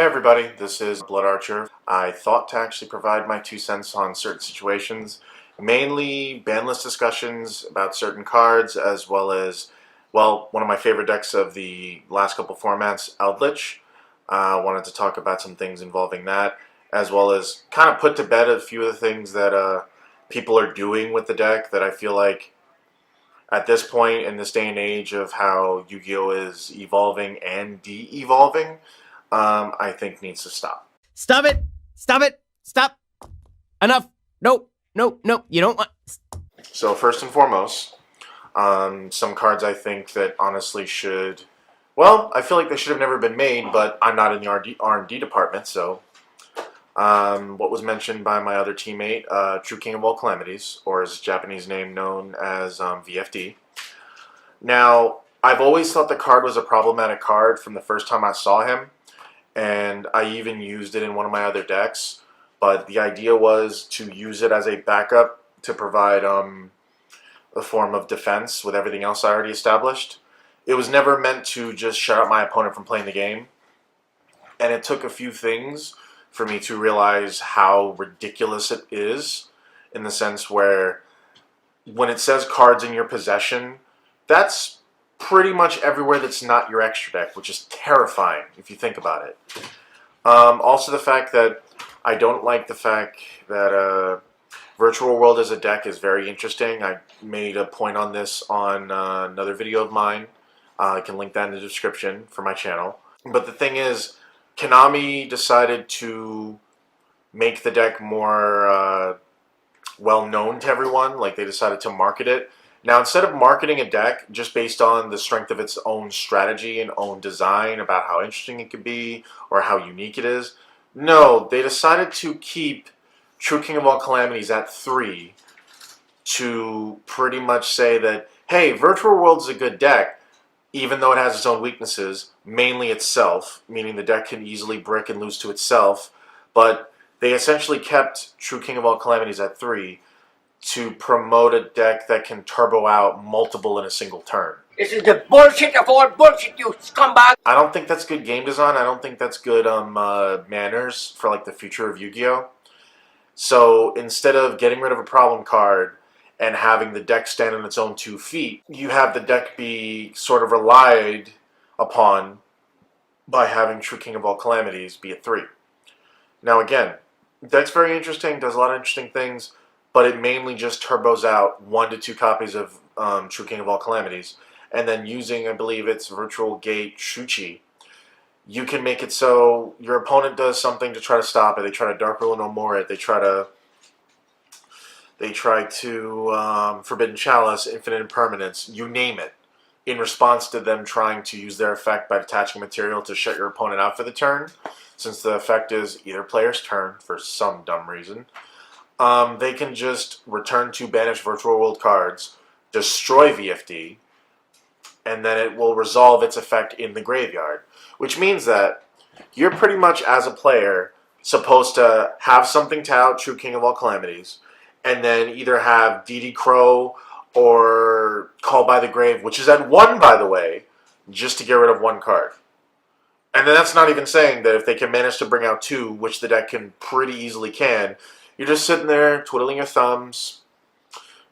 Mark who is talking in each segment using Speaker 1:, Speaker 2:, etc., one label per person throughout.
Speaker 1: Hey everybody, this is Blood Archer. I thought to actually provide my 2 cents on certain situations, mainly ban list discussions about certain cards, as well as, well, one of my favorite decks of the last couple formats, Eldritch. I wanted to talk about some things involving that, as well as kind of put to bed a few of the things that people are doing with the deck that I feel like at this point in this day and age of how Yu-Gi-Oh! Is evolving and de-evolving, I think needs to stop.
Speaker 2: Stop it! Stop it! Stop! Enough! No, no, no, you don't want...
Speaker 1: So first and foremost, some cards I think that honestly should, well, I feel like they should have never been made, but I'm not in the R&D department, so what was mentioned by my other teammate, True King of All Calamities, or his Japanese name known as VFD. Now, I've always thought the card was a problematic card from the first time I saw him, and I even used it in one of my other decks, but the idea was to use it as a backup to provide a form of defense with everything else I already established. It was never meant to just shut out my opponent from playing the game, and it took a few things for me to realize how ridiculous it is, in the sense where when it says cards in your possession, that's pretty much everywhere that's not your extra deck, which is terrifying if you think about it. Also the fact that I don't like the fact that Virtual World as a deck is very interesting. I made a point on this on another video of mine. I can link that in the description for my channel. But the thing is, Konami decided to make the deck more well known to everyone. Like, they decided to market it. Now, instead of marketing a deck just based on the strength of its own strategy and own design about how interesting it could be or how unique it is, no, they decided to keep True King of All Calamities at 3 to pretty much say that, hey, Virtual World is a good deck, even though it has its own weaknesses, mainly itself, meaning the deck can easily brick and lose to itself, but they essentially kept True King of All Calamities at 3 to promote a deck that can turbo out multiple in a single turn.
Speaker 3: This is the bullshit of all bullshit, you scumbag!
Speaker 1: I don't think that's good game design. I don't think that's good manners for like the future of Yu-Gi-Oh! So instead of getting rid of a problem card and having the deck stand on its own 2 feet, you have the deck be sort of relied upon by having True King of All Calamities be at 3. Now again, deck's very interesting, does a lot of interesting things, but it mainly just turbos out 1 to 2 copies of True King of All Calamities, and then using, I believe it's Virtual Gate Shuchi, you can make it so your opponent does something to try to stop it. They try to Dark Rule no more it. They try to Forbidden Chalice, Infinite Impermanence, you name it, in response to them trying to use their effect by attaching material to shut your opponent out for the turn. Since the effect is either player's turn for some dumb reason, they can just return 2 banished Virtual World cards, destroy VFD, and then it will resolve its effect in the graveyard. Which means that you're pretty much, as a player, supposed to have something to out True King of All Calamities, and then either have DD Crow or Call by the Grave, which is at 1, by the way, just to get rid of 1 card. And then that's not even saying that if they can manage to bring out 2, which the deck can pretty easily can, you're just sitting there twiddling your thumbs,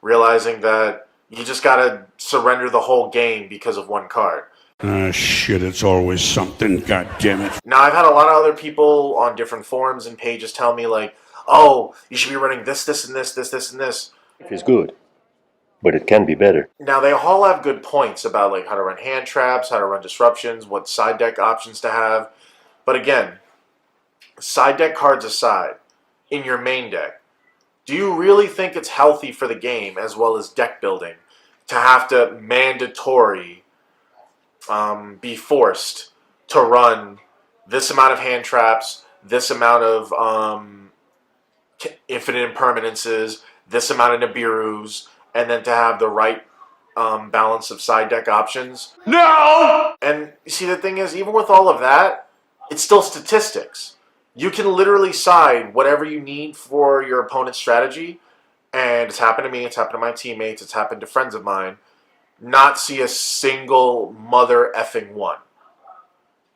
Speaker 1: realizing that you just gotta surrender the whole game because of 1 card.
Speaker 4: Shit, it's always something, goddammit.
Speaker 1: Now, I've had a lot of other people on different forums and pages tell me, like, oh, you should be running this, this, and this, this, and this.
Speaker 5: It's good, but it can be better.
Speaker 1: Now, they all have good points about, like, how to run hand traps, how to run disruptions, what side deck options to have. But again, side deck cards aside, in your main deck, do you really think it's healthy for the game, as well as deck building, to have to be forced to run this amount of hand traps, this amount of infinite impermanences, this amount of Nibiru's, and then to have the right balance of side deck options?
Speaker 4: No!
Speaker 1: And you see, the thing is, even with all of that, it's still statistics. You can literally side whatever you need for your opponent's strategy, and it's happened to me, it's happened to my teammates, it's happened to friends of mine, not see a single mother effing one.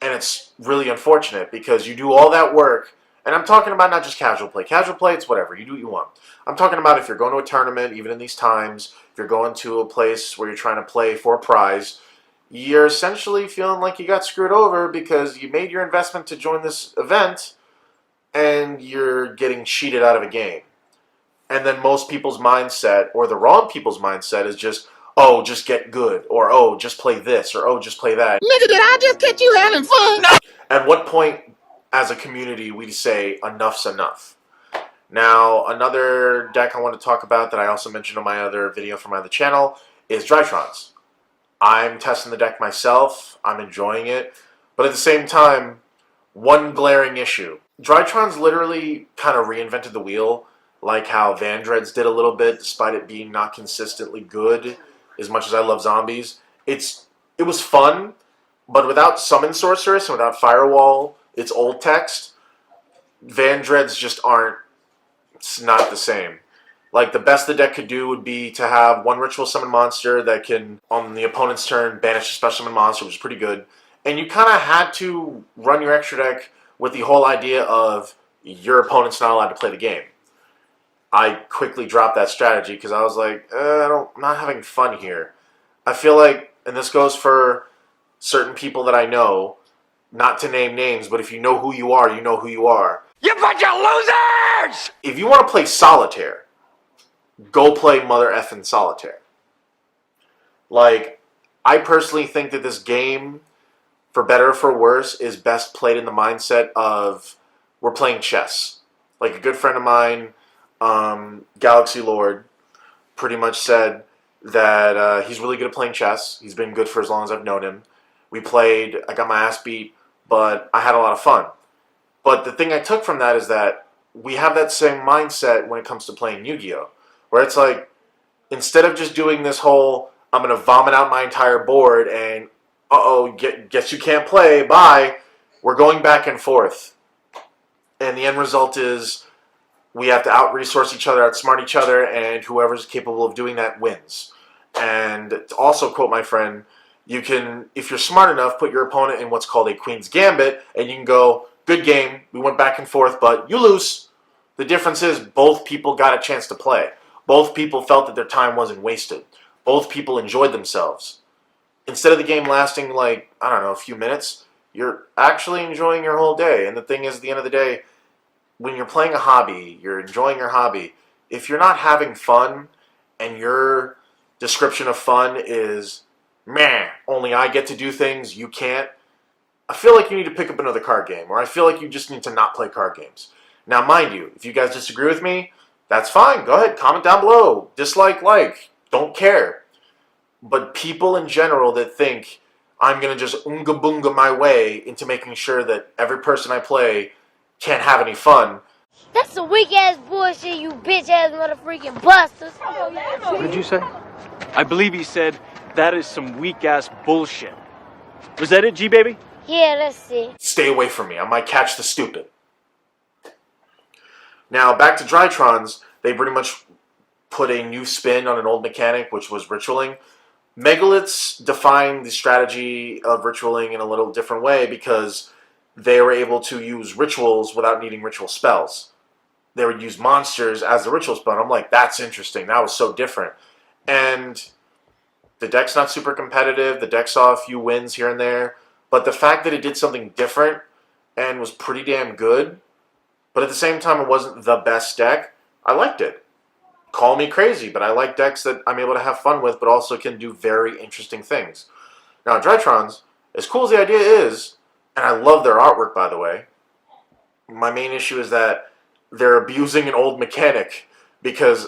Speaker 1: And it's really unfortunate because you do all that work, and I'm talking about not just casual play. Casual play, it's whatever. You do what you want. I'm talking about if you're going to a tournament, even in these times, if you're going to a place where you're trying to play for a prize, you're essentially feeling like you got screwed over because you made your investment to join this event, and you're getting cheated out of a game. And then most people's mindset, or the wrong people's mindset, is just, oh, just get good, or oh, just play this, or oh, just play that.
Speaker 2: Nigga, did I just catch you having fun? No.
Speaker 1: At what point, as a community, we say enough's enough? Now, another deck I want to talk about that I also mentioned on my other video from my other channel is Drytrons. I'm testing the deck myself. I'm enjoying it. But at the same time, one glaring issue. Drytrons literally kind of reinvented the wheel, like how Vandreads did a little bit, despite it being not consistently good. As much as I love zombies, it was fun, but without Summon Sorceress and without Firewall, it's old text. Vandreads just aren't. It's not the same. Like, the best the deck could do would be to have one Ritual Summon monster that can, on the opponent's turn, banish a Special Summon monster, which is pretty good. And you kind of had to run your extra deck with the whole idea of your opponent's not allowed to play the game. I quickly dropped that strategy because I was like, I'm not having fun here. I feel like, and this goes for certain people that I know, not to name names, but if you know who you are, you know who you are.
Speaker 3: You bunch of losers!
Speaker 1: If you want to play Solitaire, go play Mother Effin' Solitaire. Like, I personally think that this game, for better or for worse, is best played in the mindset of we're playing chess. Like, a good friend of mine, Galaxy Lord, pretty much said that he's really good at playing chess. He's been good for as long as I've known him. We played, I got my ass beat, but I had a lot of fun. But the thing I took from that is that we have that same mindset when it comes to playing Yu-Gi-Oh! Where it's like, instead of just doing this whole, I'm going to vomit out my entire board and, guess you can't play, bye, we're going back and forth. And the end result is we have to out-resource each other, outsmart each other, and whoever's capable of doing that wins. And to also quote my friend, you can, if you're smart enough, put your opponent in what's called a Queen's Gambit, and you can go, good game, we went back and forth, but you lose. The difference is both people got a chance to play. Both people felt that their time wasn't wasted. Both people enjoyed themselves. Instead of the game lasting like, I don't know, a few minutes, you're actually enjoying your whole day. And the thing is, at the end of the day, when you're playing a hobby, you're enjoying your hobby, if you're not having fun and your description of fun is, meh, only I get to do things, you can't, I feel like you need to pick up another card game, or I feel like you just need to not play card games. Now, mind you, if you guys disagree with me, that's fine. Go ahead, comment down below. Dislike, like, don't care. But people in general that think I'm going to just oonga boonga my way into making sure that every person I play can't have any fun.
Speaker 6: That's some weak ass bullshit, you bitch ass motherfucking busters.
Speaker 7: What did you say? I believe he said that is some weak ass bullshit. Was that it, G-Baby?
Speaker 6: Yeah, that's it.
Speaker 1: Stay away from me. I might catch the stupid. Now, back to Drytrons, they pretty much put a new spin on an old mechanic, which was ritualing. Megaliths defined the strategy of ritualing in a little different way because they were able to use rituals without needing ritual spells. They would use monsters as the ritual spell. I'm like, that's interesting. That was so different. And the deck's not super competitive. The deck saw a few wins here and there. But the fact that it did something different and was pretty damn good, but at the same time it wasn't the best deck, I liked it. Call me crazy, but I like decks that I'm able to have fun with, but also can do very interesting things. Now, Drytrons, as cool as the idea is, and I love their artwork, by the way, my main issue is that they're abusing an old mechanic, because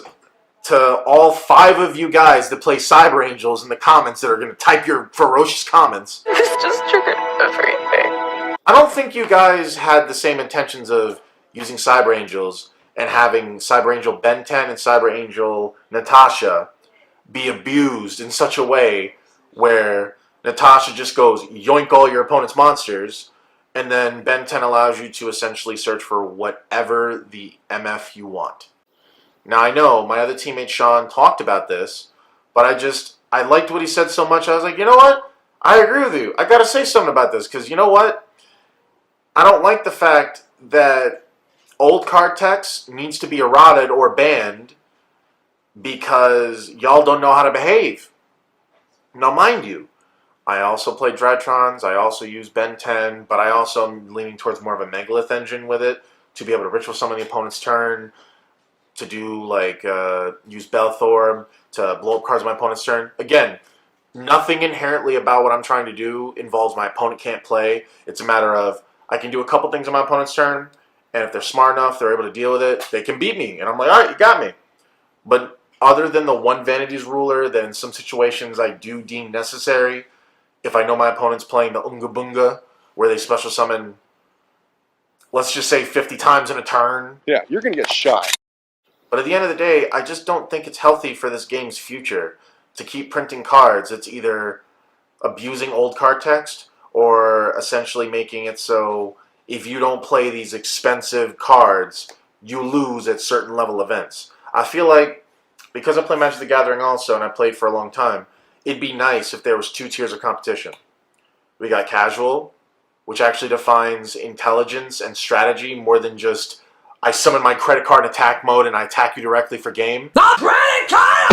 Speaker 1: to all 5 of you guys that play Cyber Angels in the comments that are going to type your ferocious comments,
Speaker 8: This just triggered everything.
Speaker 1: I don't think you guys had the same intentions of using Cyber Angels and having Cyber Angel Ben 10 and Cyber Angel Natasha be abused in such a way where Natasha just goes yoink all your opponent's monsters, and then Ben 10 allows you to essentially search for whatever the MF you want. Now, I know my other teammate Sean talked about this, but I liked what he said so much, I was like, you know what? I agree with you. I gotta say something about this, because you know what? I don't like the fact that old card text needs to be eroded or banned because y'all don't know how to behave. Now, mind you, I also play Drytrons, I also use Ben 10, but I also am leaning towards more of a Megalith engine with it to be able to ritual summon the opponent's turn, to do like use Belthorn to blow up cards on my opponent's turn. Again, nothing inherently about what I'm trying to do involves my opponent can't play. It's a matter of I can do a couple things on my opponent's turn, and if they're smart enough, they're able to deal with it, they can beat me. And I'm like, all right, you got me. But other than the one Vanities ruler that in some situations I do deem necessary, if I know my opponent's playing the Unga Bunga, where they special summon, let's just say 50 times in a turn.
Speaker 9: Yeah, you're going to get shot.
Speaker 1: But at the end of the day, I just don't think it's healthy for this game's future to keep printing cards. It's either abusing old card text or essentially making it so if you don't play these expensive cards, you lose at certain level events. I feel like, because I play Magic the Gathering also, and I played for a long time, it'd be nice if there was 2 tiers of competition. We got casual, which actually defines intelligence and strategy more than just I summon my credit card in attack mode and I attack you directly for game.
Speaker 3: The credit card!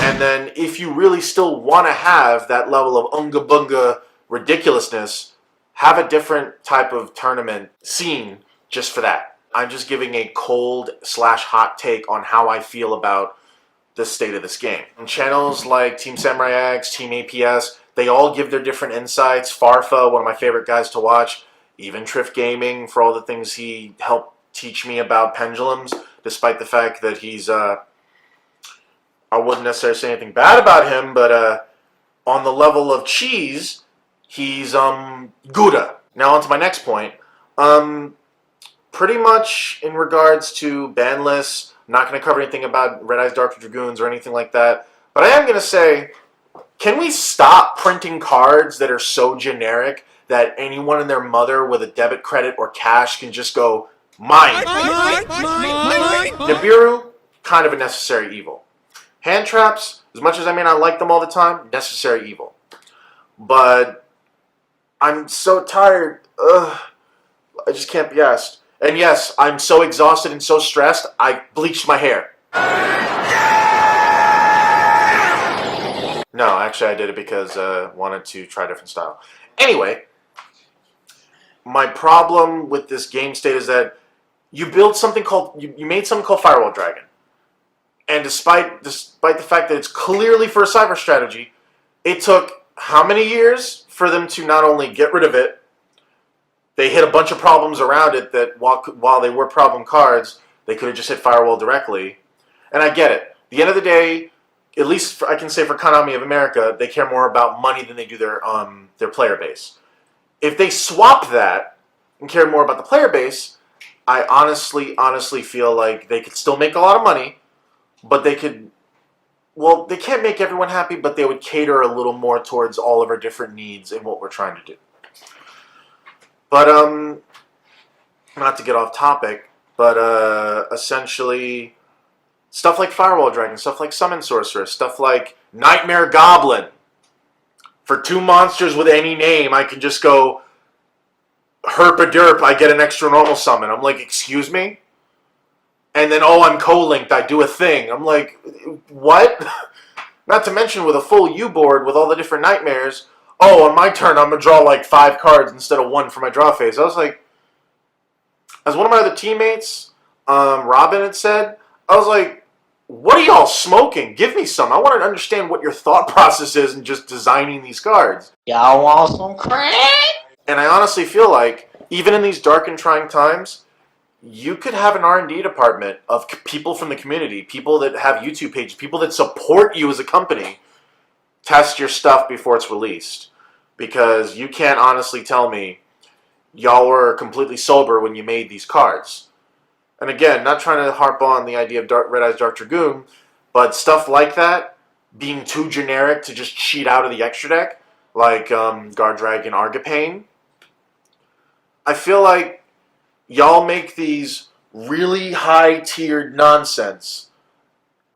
Speaker 1: And then if you really still want to have that level of unga bunga ridiculousness, have a different type of tournament scene just for that. I'm just giving a cold / hot take on how I feel about the state of this game. And channels like Team Samurai X, Team APS, they all give their different insights. Farfa, one of my favorite guys to watch, even Triff Gaming for all the things he helped teach me about pendulums, despite the fact that he's, I wouldn't necessarily say anything bad about him, but on the level of cheese, he's Gouda. Now on to my next point. Pretty much in regards to ban lists, I'm not going to cover anything about Red Eyes Dark Dragoons or anything like that, but I am going to say, can we stop printing cards that are so generic that anyone and their mother with a debit, credit, or cash can just go, mine. Nibiru, kind of a necessary evil. Hand traps, as much as I may not like them all the time, necessary evil. But I'm so tired. I just can't be asked. And yes, I'm so exhausted and so stressed, I bleached my hair. No, actually I did it because I wanted to try a different style. Anyway, my problem with this game state is that you build something called, you made something called Firewall Dragon. And despite the fact that it's clearly for a cyber strategy, it took how many years for them to not only get rid of it, they hit a bunch of problems around it that while they were problem cards, they could have just hit Firewall directly. And I get it. At the end of the day, at least I can say for Konami of America, they care more about money than they do their player base. If they swap that and care more about the player base, I honestly feel like they could still make a lot of money, but they could, well, they can't make everyone happy, but they would cater a little more towards all of our different needs and what we're trying to do. But, not to get off topic, but essentially, stuff like Firewall Dragon, stuff like Summon Sorcerer, stuff like Nightmare Goblin. For 2 monsters with any name, I can just go, herp-a-derp, I get an extra normal summon. I'm like, excuse me? And then, oh, I'm co-linked, I do a thing. I'm like, what? Not to mention with a full U-board with all the different nightmares, oh, on my turn, I'm going to draw like 5 cards instead of 1 for my draw phase. I was like, as one of my other teammates, Robin had said, I was like, what are y'all smoking? Give me some. I want to understand what your thought process is in just designing these cards.
Speaker 3: Y'all want some crack?
Speaker 1: And I honestly feel like, even in these dark and trying times, you could have an R&D department of people from the community, people that have YouTube pages, people that support you as a company, test your stuff before it's released. Because you can't honestly tell me y'all were completely sober when you made these cards. And again, not trying to harp on the idea of Red Eyes Dark Dragoon, but stuff like that, being too generic to just cheat out of the extra deck, like Guard Dragon Argipane, I feel like y'all make these really high-tiered nonsense,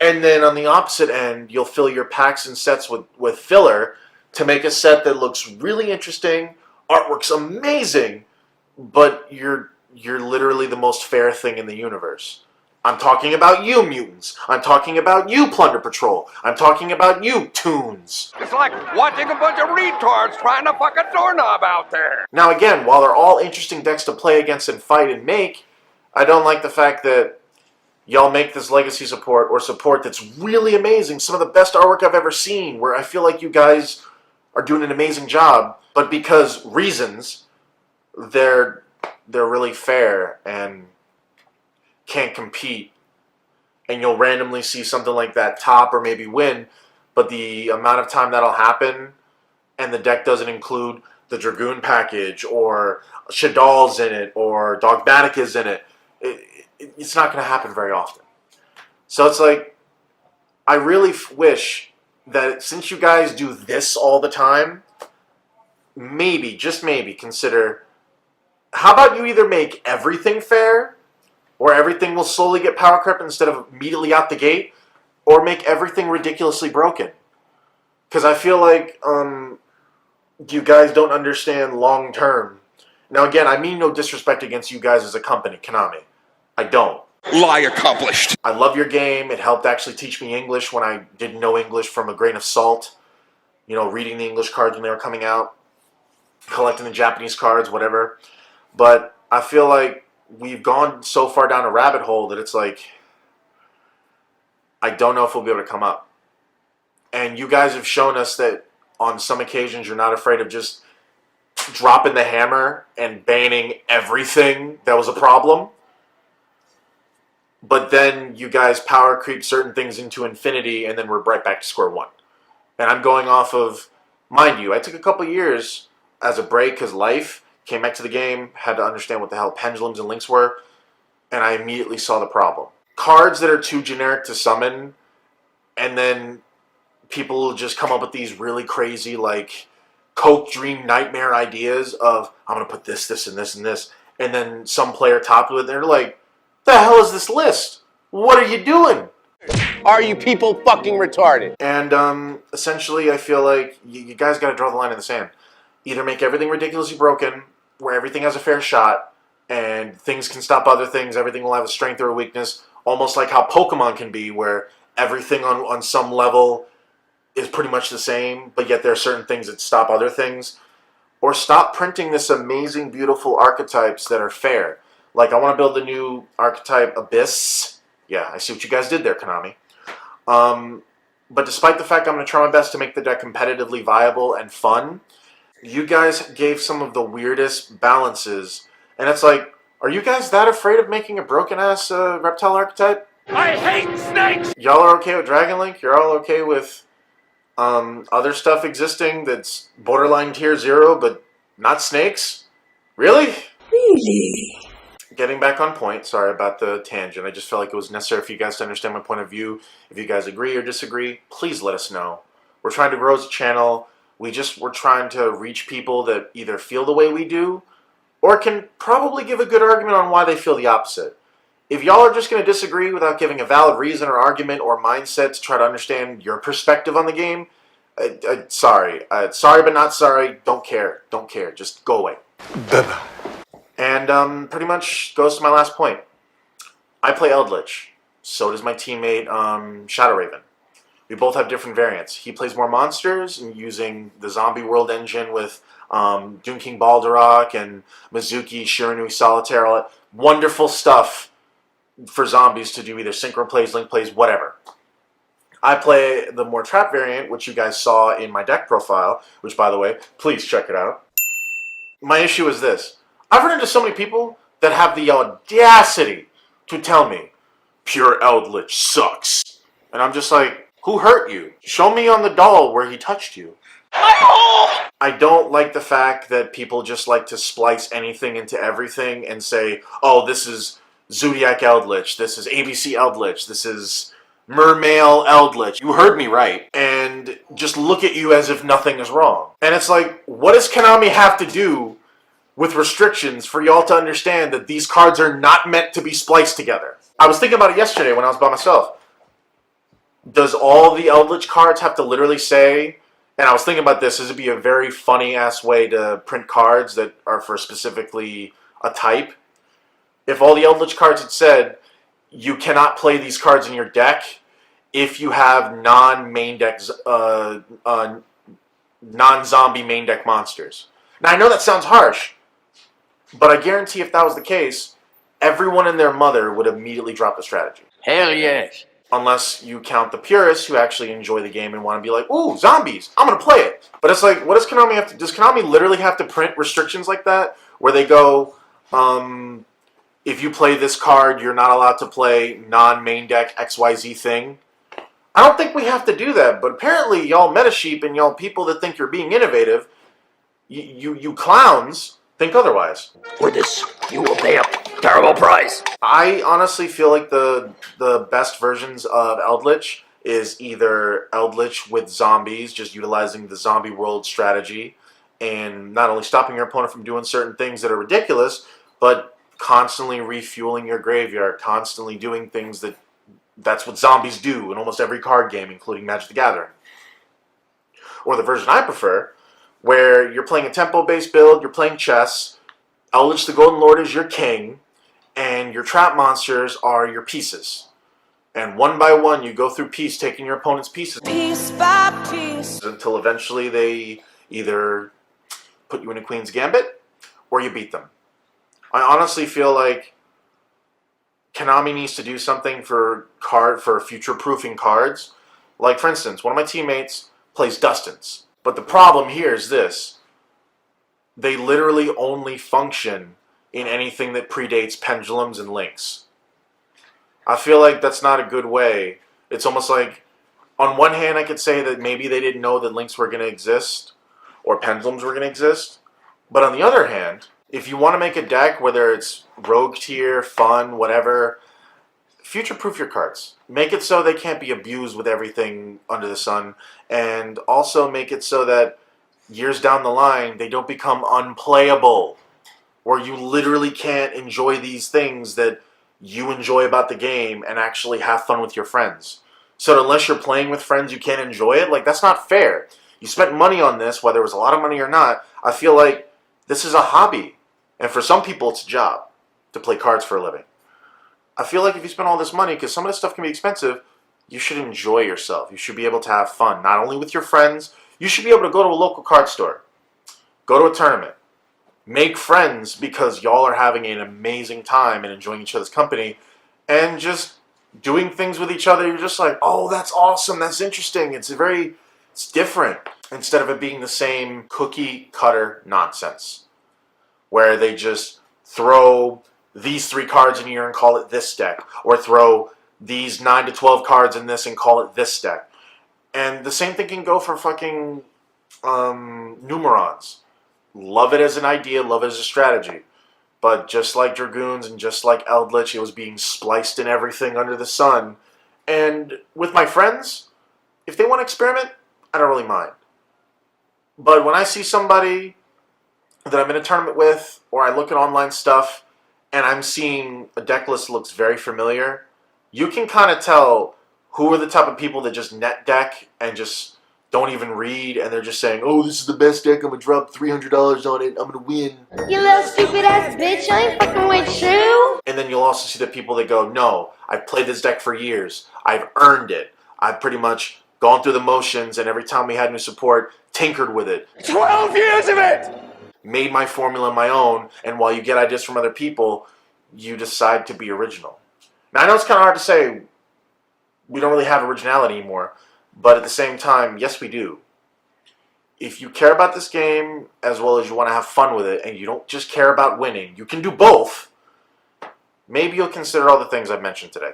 Speaker 1: and then on the opposite end, you'll fill your packs and sets with filler to make a set that looks really interesting, artwork's amazing, but you're literally the most fair thing in the universe. I'm talking about you, mutants. I'm talking about you, Plunder Patrol. I'm talking about you, Toons.
Speaker 3: It's like watching a bunch of retards trying to fuck a doorknob out there.
Speaker 1: Now again, while they're all interesting decks to play against and fight and make, I don't like the fact that y'all make this legacy support or support that's really amazing. Some of the best artwork I've ever seen, where I feel like you guys are doing an amazing job, but because reasons, they're really fair and can't compete, and you'll randomly see something like that top or maybe win, but the amount of time that'll happen and the deck doesn't include the Dragoon package or Shadal's in it or Dogmatic is in it, it's not going to happen very often. So it's like, I really wish that since you guys do this all the time, maybe, just maybe, consider, how about you either make everything fair, where everything will slowly get power crept instead of immediately out the gate, or make everything ridiculously broken. Because I feel like you guys don't understand long term. Now again, I mean no disrespect against you guys as a company, Konami. I don't.
Speaker 3: Lie accomplished.
Speaker 1: I love your game. It helped actually teach me English when I didn't know English from a grain of salt. You know, reading the English cards when they were coming out, collecting the Japanese cards, whatever. But I feel like we've gone so far down a rabbit hole that it's like, I don't know if we'll be able to come up. And you guys have shown us that on some occasions you're not afraid of just dropping the hammer and banning everything that was a problem. But then you guys power creep certain things into infinity and then we're right back to square one. And I'm going off of, mind you, I took a couple years as a break because life, came back to the game, had to understand what the hell pendulums and links were, and I immediately saw the problem. Cards that are too generic to summon, and then people just come up with these really crazy, like, coke dream nightmare ideas of, I'm going to put this, this, and this, and this, and then some player topped with it, and they're like, the hell is this list? What are you doing?
Speaker 9: Are you people fucking retarded?
Speaker 1: And essentially, I feel like you guys got to draw the line in the sand. Either make everything ridiculously broken, where everything has a fair shot, and things can stop other things, everything will have a strength or a weakness, almost like how Pokemon can be, where everything on some level is pretty much the same, but yet there are certain things that stop other things. Or stop printing this amazing, beautiful archetypes that are fair. Like, I want to build the new archetype Abyss. Yeah, I see what you guys did there, Konami. But despite the fact I'm going to try my best to make the deck competitively viable and fun, you guys gave some of the weirdest balances. And it's like, are you guys that afraid of making a broken-ass reptile archetype?
Speaker 3: I hate snakes!
Speaker 1: Y'all are okay with Dragon Link? You're all okay with other stuff existing that's borderline tier 0, but not snakes? Really?
Speaker 8: Really?
Speaker 1: Getting back on point, sorry about the tangent. I just felt like it was necessary for you guys to understand my point of view. If you guys agree or disagree, please let us know. We're trying to grow as a channel. We're trying to reach people that either feel the way we do or can probably give a good argument on why they feel the opposite. If y'all are just going to disagree without giving a valid reason or argument or mindset to try to understand your perspective on the game, sorry. Sorry but not sorry. Don't care. Don't care. Just go away.
Speaker 3: Bye-bye.
Speaker 1: And pretty much goes to my last point. I play Eldritch. So does my teammate Shadow Raven. We both have different variants. He plays more monsters and using the Zombie World engine with Doom King Baldarok and Mizuki, Shiranui Solitaire, all that wonderful stuff for zombies to do either synchro plays, link plays, whatever. I play the more trap variant, which you guys saw in my deck profile, which, by the way, please check it out. My issue is this. I've run into so many people that have the audacity to tell me, pure Eldritch sucks. And I'm just like, who hurt you? Show me on the doll where he touched you. I don't like the fact that people just like to splice anything into everything and say, oh, this is Zodiac Eldritch, this is ABC Eldritch, this is Mermail Eldritch. You heard me right. And just look at you as if nothing is wrong. And it's like, what does Konami have to do with restrictions for y'all to understand that these cards are not meant to be spliced together? I was thinking about it yesterday when I was by myself. Does all the Eldritch cards have to literally say, And I was thinking about this. This would be a very funny ass way to print cards that are for specifically a type. If all the Eldritch cards had said, you cannot play these cards in your deck if you have non-main deck, non-zombie main deck monsters. Now I know that sounds harsh, but I guarantee if that was the case, everyone and their mother would immediately drop the strategy.
Speaker 3: Hell yes.
Speaker 1: Unless you count the purists who actually enjoy the game and want to be like, ooh, zombies, I'm going to play it. But it's like, what does Konami have to, does Konami literally have to print restrictions like that? Where they go, if you play this card, you're not allowed to play non-main deck XYZ thing? I don't think we have to do that, but apparently y'all meta sheep and y'all people that think you're being innovative, you clowns, think otherwise.
Speaker 3: For this, you will pay a terrible price.
Speaker 1: I honestly feel like the best versions of Eldritch is either Eldritch with zombies, just utilizing the zombie world strategy, and not only stopping your opponent from doing certain things that are ridiculous, but constantly refueling your graveyard, constantly doing things that's what zombies do in almost every card game, including Magic the Gathering. Or the version I prefer, where you're playing a tempo-based build, you're playing chess, Eldritch the Golden Lord is your king, and your trap monsters are your pieces. And one by one, you go through piece, taking your opponent's pieces. Piece by piece. Until eventually they either put you in a Queen's Gambit, or you beat them. I honestly feel like Konami needs to do something for future-proofing cards. Like, for instance, one of my teammates plays Dustin's. But the problem here is this. They literally only function in anything that predates pendulums and links. I feel like that's not a good way. It's almost like, on one hand, I could say that maybe they didn't know that links were going to exist, or pendulums were going to exist. But on the other hand, if you want to make a deck, whether it's rogue tier, fun, whatever, future-proof your cards. Make it so they can't be abused with everything under the sun, and also make it so that years down the line, they don't become unplayable, where you literally can't enjoy these things that you enjoy about the game and actually have fun with your friends. So unless you're playing with friends, you can't enjoy it? Like, that's not fair. You spent money on this, whether it was a lot of money or not. I feel like this is a hobby. And for some people, it's a job to play cards for a living. I feel like if you spend all this money, because some of this stuff can be expensive, you should enjoy yourself. You should be able to have fun, not only with your friends. You should be able to go to a local card store, go to a tournament, make friends because y'all are having an amazing time and enjoying each other's company, and just doing things with each other. You're just like, oh, that's awesome, that's interesting. It's different, instead of it being the same cookie cutter nonsense, where they just throw these 3 cards in here and call it this deck, or throw these 9 to 12 cards in this and call it this deck. And the same thing can go for fucking Numerons. Love it as an idea, love it as a strategy. But just like Dragoons and just like Eldritch, it was being spliced in everything under the sun. And with my friends, if they want to experiment, I don't really mind. But when I see somebody that I'm in a tournament with, or I look at online stuff, and I'm seeing a deck list that looks very familiar, you can kind of tell who are the type of people that just net deck and just don't even read, and they're just saying, oh, this is the best deck, I'm going to drop $300 on it, I'm going to win.
Speaker 6: You little stupid ass bitch, I ain't fucking with you.
Speaker 1: And then you'll also see the people that go, no, I've played this deck for years, I've earned it, I've pretty much gone through the motions, and every time we had new support, tinkered with it.
Speaker 3: 12 years of it!
Speaker 1: Made my formula my own, and while you get ideas from other people, you decide to be original. Now, I know it's kind of hard to say we don't really have originality anymore, but at the same time, yes, we do. If you care about this game as well as you want to have fun with it, and you don't just care about winning, you can do both, maybe you'll consider all the things I've mentioned today.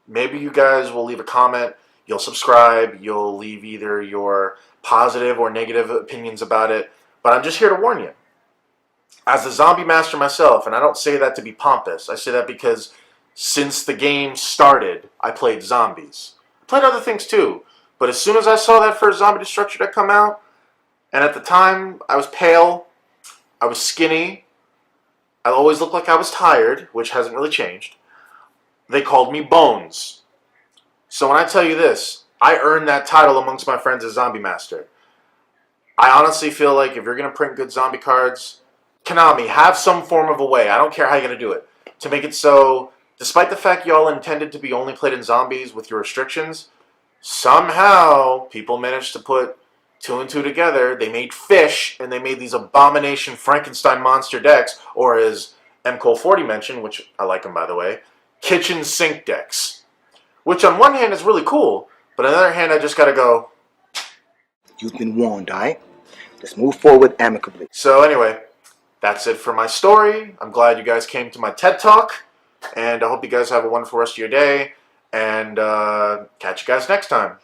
Speaker 1: Maybe you guys will leave a comment, you'll subscribe, you'll leave either your positive or negative opinions about it, but I'm just here to warn you. As a zombie master myself, and I don't say that to be pompous, I say that because since the game started, I played zombies. I played other things too, but as soon as I saw that first Zombie Destructor deck come out, and at the time I was pale, I was skinny, I always looked like I was tired, which hasn't really changed, they called me Bones. So when I tell you this, I earned that title amongst my friends as Zombie Master. I honestly feel like if you're going to print good zombie cards, Konami, have some form of a way, I don't care how you're going to do it, to make it so, despite the fact y'all intended to be only played in zombies with your restrictions, somehow people managed to put two and two together. They made fish, and they made these abomination Frankenstein monster decks, or as M. Cole 40 mentioned, which I like him by the way, kitchen sink decks. Which on one hand is really cool, but on the other hand I just gotta go,
Speaker 10: you've been warned, alright? Let's move forward amicably.
Speaker 1: So anyway, that's it for my story. I'm glad you guys came to my TED Talk, and I hope you guys have a wonderful rest of your day, and catch you guys next time.